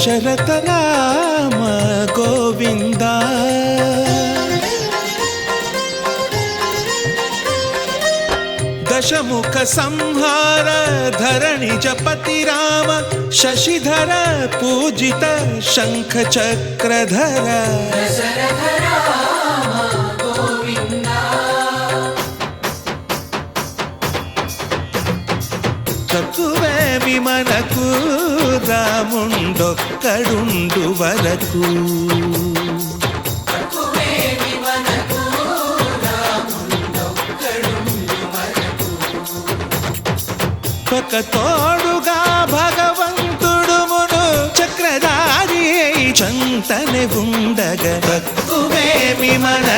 దశరథ రామ గోవింద దశముఖ సంహార ధరణిజ పతి రామ శశిధర పూజిత శంఖ చక్రధర తక్కువేమి మనకు రాముండొక్కడుండు వరకు ఒక తోడుగా భగవంతుడు మును చక్రధారి చెంతనే ఉండగ తక్కువేమి మనకు